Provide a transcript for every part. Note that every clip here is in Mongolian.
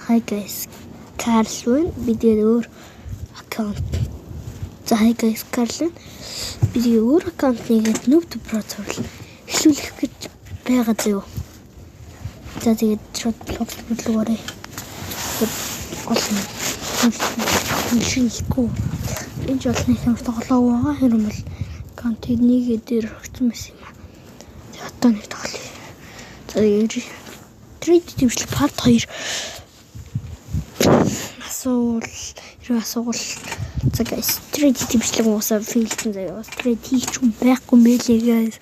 Hi guys, Carlson бидний өөр аккаунт. За hi guys, Carlson бидний өөр аккаунт нэгээд Noob Pro цуврал эхлүүлэх гэж байгаа зөө. За тэгээд шууд бодлогоорой. Олон шинэхгүй. Энэ ч олны хэм тоглоо байгаа хэрэг бол аккаунтыг нэгээд дээр өгсөн байсан юм аа. Тэгээд одоо нэг тоглоё. За трейд дэмжлэг part 2 асуул. За guys, трейд дэмжлэг уусаа фейлсэн заяа. Трейд хийх юм байхгүй мэлээ guys.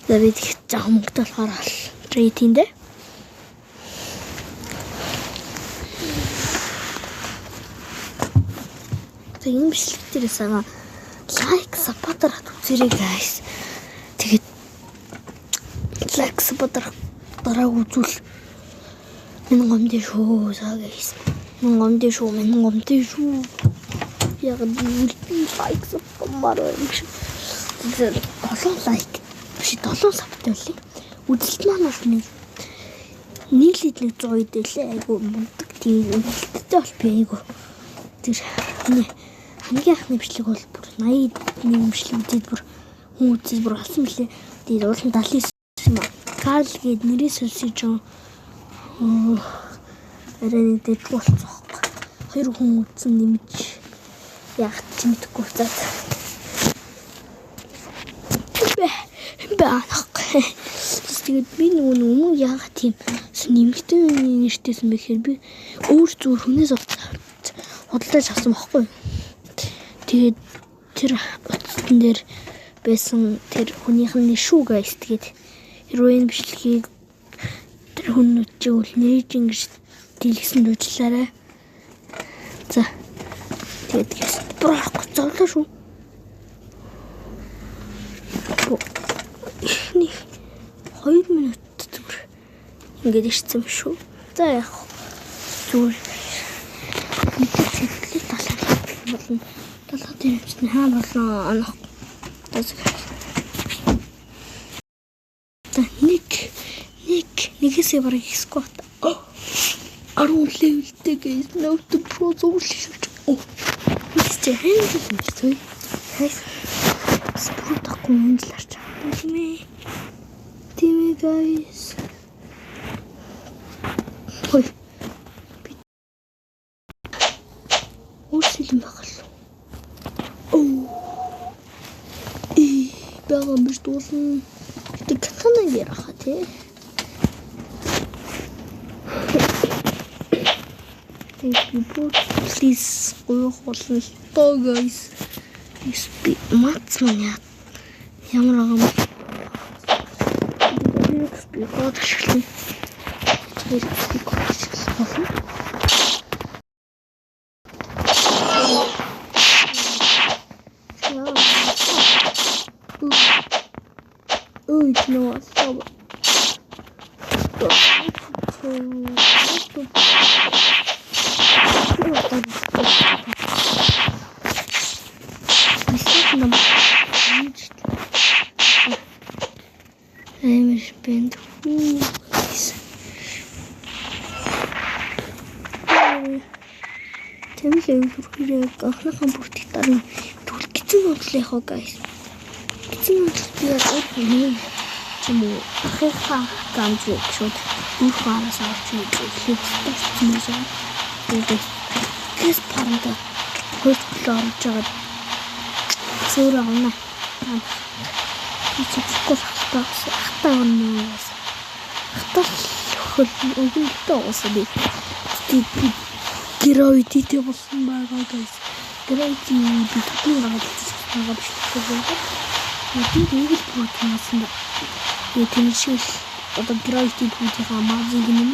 За бид их жоохон мөнгөтэй болохоор трейдинд дээ. За энэ бичлэг дээрээс лайк саппортер үзээрэй guys. Тэгээд лайк саппортер дараа үзүүл. Минь гомдё шүү guys. Минь гомдё шүү. Яг би лайк саппортер юм шиг. Тэгээд 7 лайк биш 7 саппортер үлээ. Үзэлт маань бол нийлээд 100 идэлээ. Айгу мундаг тийм үлдэлттэй бол би айгу. Тэр хамгийн анхны бичлэг бол бүр 81 бичлэг үзээд бүр хүн үзээд бүр алсан билээ. Тэгээд уулын 79 юм аа. Карл гээд нэрээ сольсож арай нэг дэд болцох. Хоёр хүн үзсэн нэмж яг ч мэдэхгүй цаад. Баах. Тэгээд би нөгөө яг тийм нэмэгтэй нэртэйсэн бэхээр би өөр зүгээр хүнээс худалдаж авсан байхгүй. Тэгээд тэр утсан дээр байсан тэр хүнийх нь шүү guys. Тэгээд heroin бичлэгийг тэр хүнүүд чи үлнээж ингэж дэлгэсэн дүүжлээрээ. За. Тэгээд брах зовлоо шүү. Ихний 2 минут зүгээр ингэж ирсэн шүү. За яг зүгээр мэдээсээ талаа талаа дээрчний хаа болоо анх. Нэгэсээ бараг сквот. 10 левелтэй guys. Noob Pro зөвлөж. Мэдээ хэвээр зүйл. Guys. Спорт ахгүй юм ларч. Тийм guys. Ой. Өөрсөлөн багал. Бага биш дуулсан. Тэг катана ярах тий. Please гоёх болно тоо guys. Би мацмаа ямар агам. Би гол ашиглана. Би гол ашиглана. Ой, ну особо. Тэмлээ бүрхээрээ анхныхан бүртгий дараа түлх гизэн бодлоо яхаа guys. Гизэн бодлоо яг өөр юм уу? Ахихаа ганц шууд бүрхаараас авч хэлсэн юм шиг. Тэгээд гэс паранда хөлтлөө орж байгаа. Зөөр авна. Чичггүй хатаа оноо. Хатаа хөл өгөлтөө уусаа би. Героидтэй болсон байгаа guys. Героидтэй би татны байгаа биш үү? Би нэг л протоносон. Би тэншил одоо героидтэй бүтэхаа мазыг юм.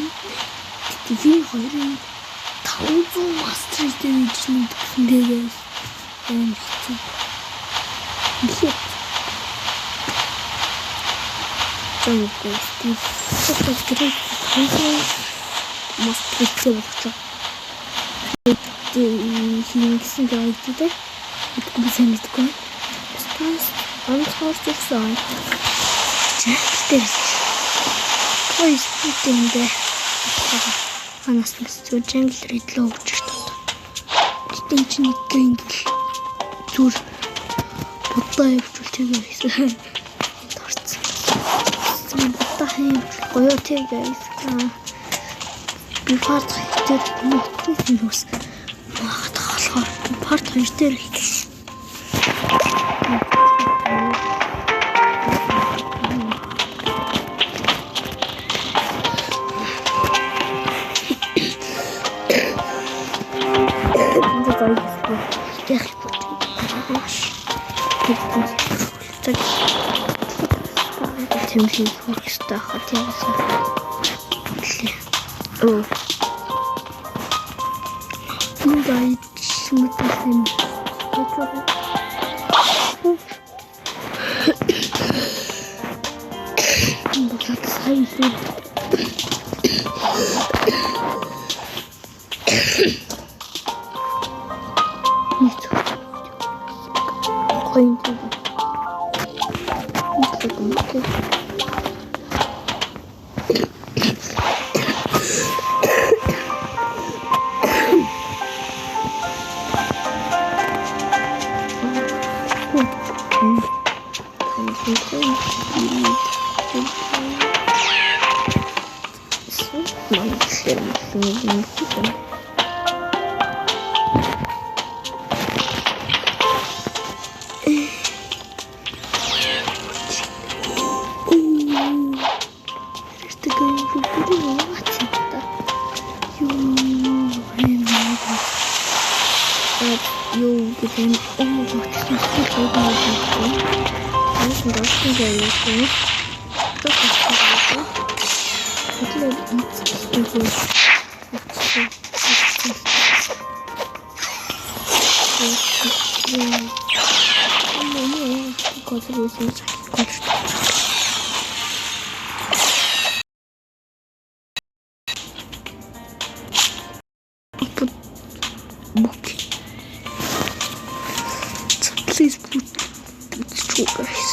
Тэгээ 2500 мастер дэмжлэг гэсэн guys. Хийгсэн гайдтай мэдгүй санагдахгүй. Спас анхаарсан. Чэхтэй. Ой, студент. Манаас зөв джангл редлөө өгч шүү дээ. Тэн чинь нэг гингл зүр бодоо явуулчих гэсэн. Торцсон. Бодоо гоё тэгээс. Би фарт дээр нутгаас болохоор фарт хоёр дээр Тэмхий хөрстэй хат явсан. Оо. Ингээл шимтгэсэн. Богат сайхан. Please put it's true, guys.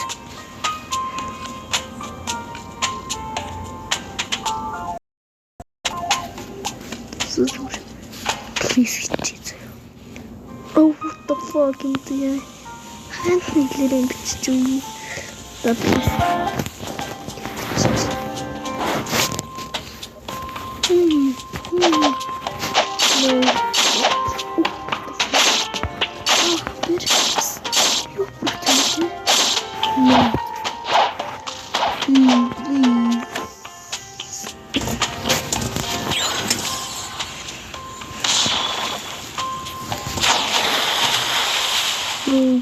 Please hit it. Oh, what the fuck am I? I can't let it do that.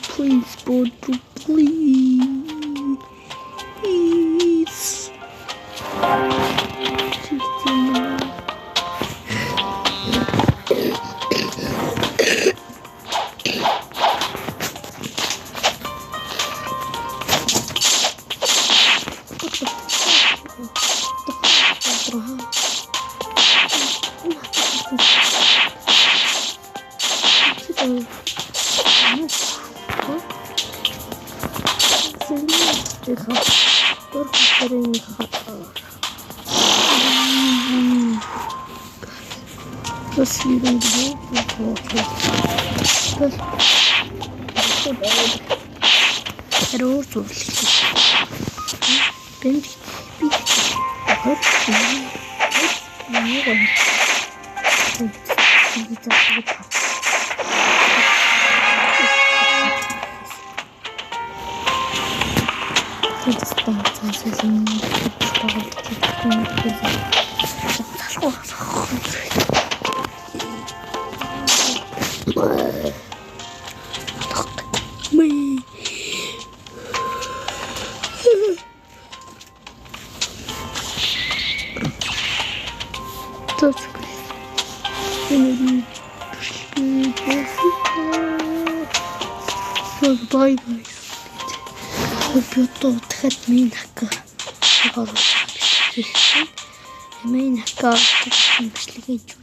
Please, board, please. Let's see them go. Bye guys. Hope you thought had me naka. May naka actually get